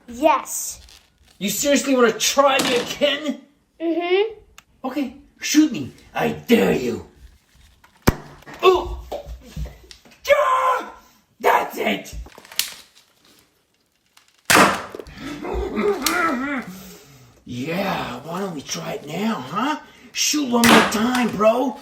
Yes. You seriously want to try me again? Mm-hmm. Okay, shoot me. I dare you. Oh! Ah! That's it! Yeah, why don't we try it now, huh? Shoot one more time, bro.